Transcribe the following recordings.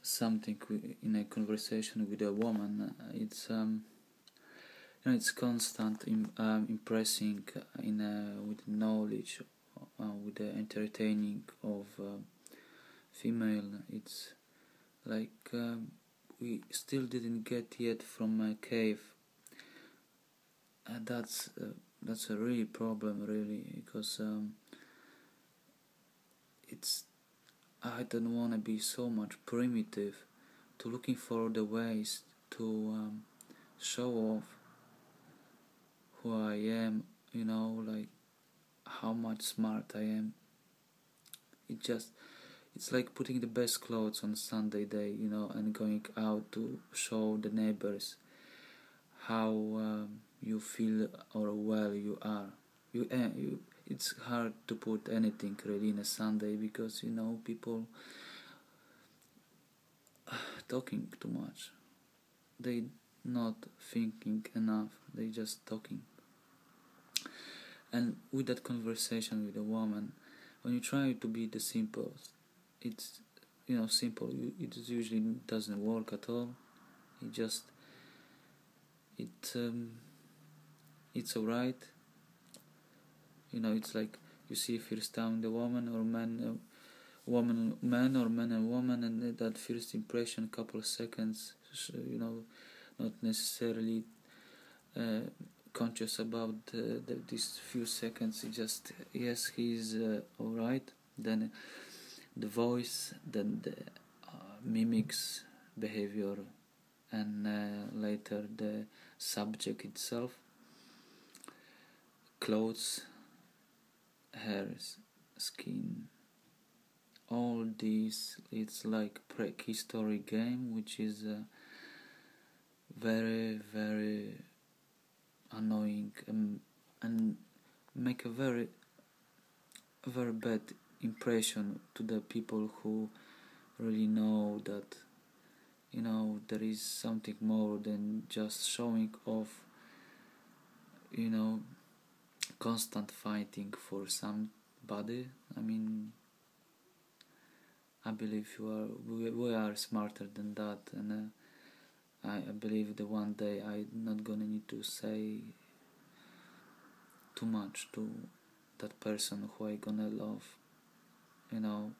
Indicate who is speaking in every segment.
Speaker 1: something in a conversation with a woman. It's constant impressing with knowledge, with the entertaining of female. It's like we still didn't get yet from a cave. And that's a really problem, really, because I don't want to be so much primitive to looking for the ways to show off who I am, like how much smart I am. It's like putting the best clothes on Sunday day, and going out to show the neighbors how you feel or well you are. It's hard to put anything really in a Sunday because people talking too much. They not thinking enough. They just talking. And with that conversation with a woman, when you try to be the simplest, it's simple. It usually doesn't work at all. It's alright. It's like you see first time the woman or man, man or man and woman, and that first impression, couple of seconds, not necessarily conscious about these few seconds. It's just yes, he's alright. Then the voice, then the mimics, behavior, and later the subject itself, clothes, hairs, skin, all these. It's like prehistoric game, which is very, very annoying and make a very, very bad impression to the people who really know that there is something more than just showing off, constant fighting for somebody. I believe we are smarter than that, and I believe that one day I'm not gonna need to say too much to that person who I gonna love. I'm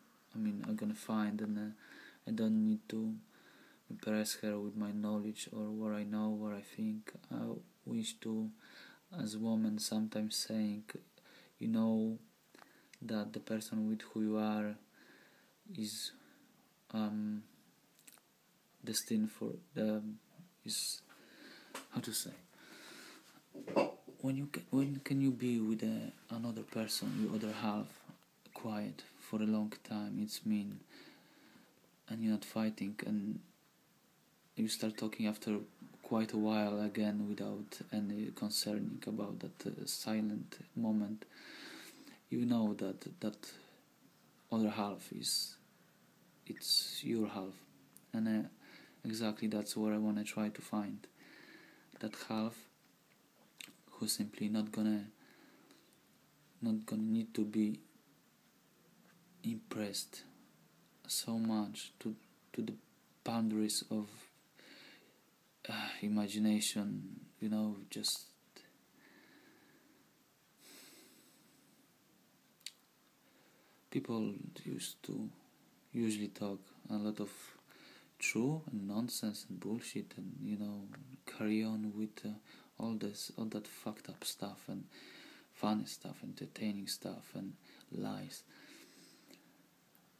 Speaker 1: gonna find, and I don't need to impress her with my knowledge or what I know, what I think. I wish to, as women, sometimes saying, that the person with who you are is destined for is how to say. When can you be with another person, your other half, quiet for a long time? It's mean, and you're not fighting, and you start talking after quite a while again without any concerning about that silent moment. That other half it's your half, and exactly that's what I want to try to find. That half who simply not gonna need to be impressed so much to the boundaries of imagination, just people used to usually talk a lot of true and nonsense and bullshit, and carry on with all that fucked up stuff and funny stuff, entertaining stuff, and lies,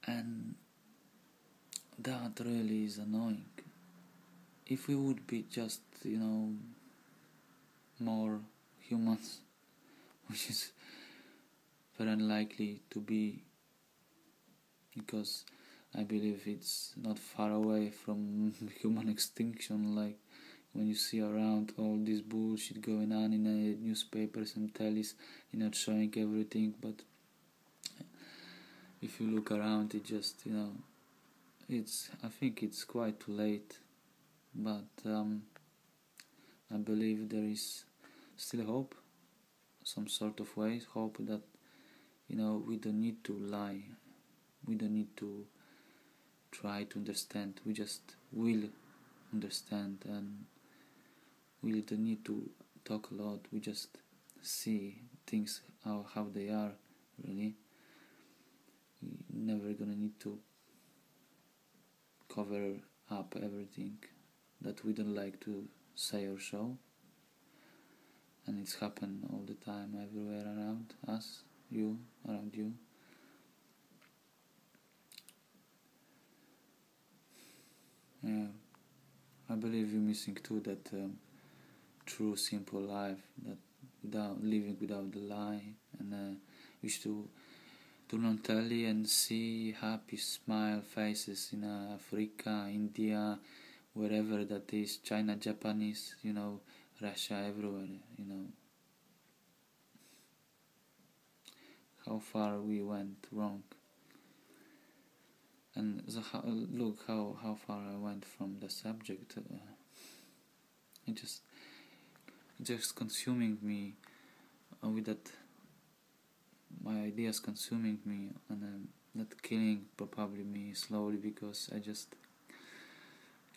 Speaker 1: and that really is annoying. If we would be just more humans, which is very unlikely to be, because I believe it's not far away from human extinction. Like when you see around all this bullshit going on in newspapers and tellies, showing everything, but if you look around, it just I think it's quite too late. But I believe there is still hope, some sort of way, hope that we don't need to lie, we don't need to try to understand. We just will understand, and we don't need to talk a lot. We just see things how they are, really. We never gonna need to cover up everything that we don't like to say or show, and it's happened all the time, everywhere around us, around you. Yeah, I believe you're missing too that true simple life, that without living without the lie, and wish to turn on telly and see happy smile faces in Africa, India, wherever that is, China, Japanese, Russia, everywhere, how far we went wrong. And look how far I went from the subject. It just consuming me with that. My ideas consuming me, and not killing probably me slowly, because I just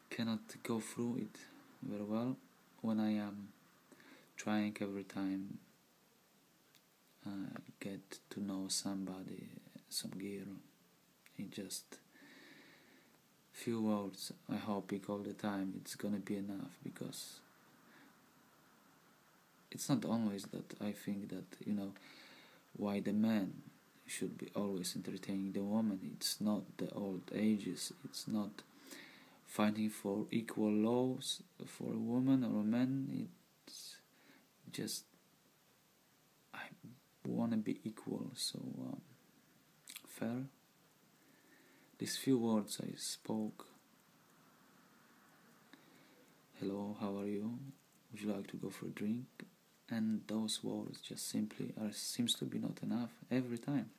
Speaker 1: cannot go through it very well when I am trying every time get to know somebody, some girl. It just few words. I hope all the time it's gonna be enough, because it's not always that I think that why the man should be always entertaining the woman. It's not the old ages. It's not fighting for equal laws for a woman or a man. It's just I want to be equal. So fair. These few words I spoke. Hello, how are you? Would you like to go for a drink? And those words just simply seems to be not enough every time.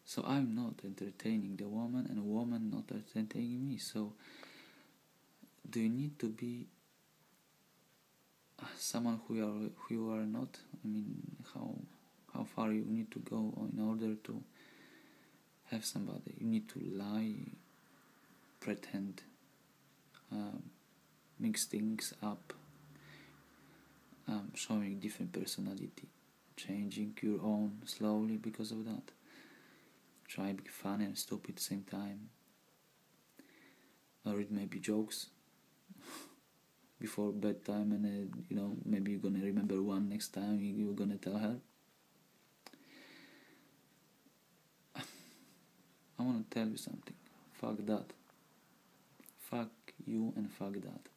Speaker 1: So I'm not entertaining the woman, and a woman not entertaining me. So do you need to be someone who you are not? I mean, how far you need to go in order to have somebody? You need to lie, pretend, mix things up, showing different personality, changing your own slowly because of that. Try to be funny and stupid at the same time, or it may be jokes before bedtime, and maybe you're gonna remember one next time you're gonna tell her. I wanna tell you something. Fuck that. Fuck you and fuck that.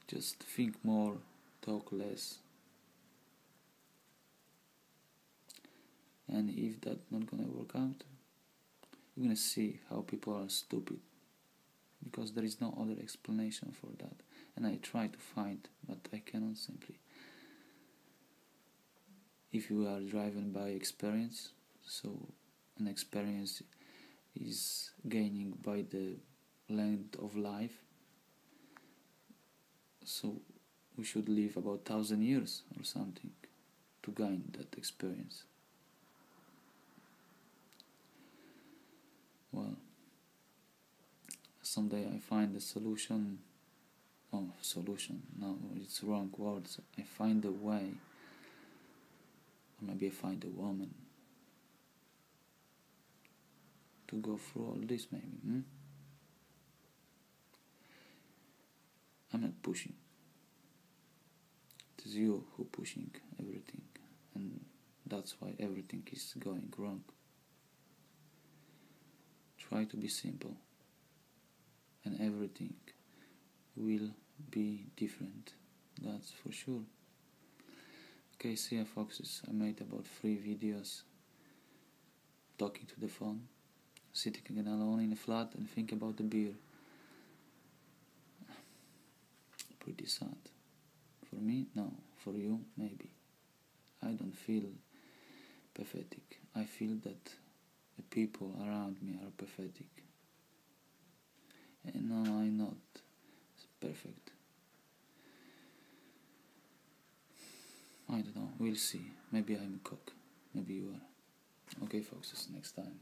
Speaker 1: Just think more, talk less. And if that's not gonna work out, you're gonna see how people are stupid, because there is no other explanation for that. And I try to find, but I cannot simply. If you are driven by experience, so an experience is gaining by the length of life, so we should live about 1,000 years or something to gain that experience. Well, someday I find a solution. No, it's wrong words. I find a way, or maybe I find a woman to go through all this, maybe. I'm not pushing. It is you who pushing everything, and that's why everything is going wrong. Try to be simple, and everything will be different, that's for sure. Okay, see ya, foxes. I made about 3 videos talking to the phone, sitting again alone in a flat and think about the beer. Pretty sad. For me, no. For you, maybe. I don't feel pathetic. I feel that the people around me are pathetic. And no, I'm not perfect. I don't know, we'll see. Maybe I'm a cock. Maybe you are. Okay, folks, next time.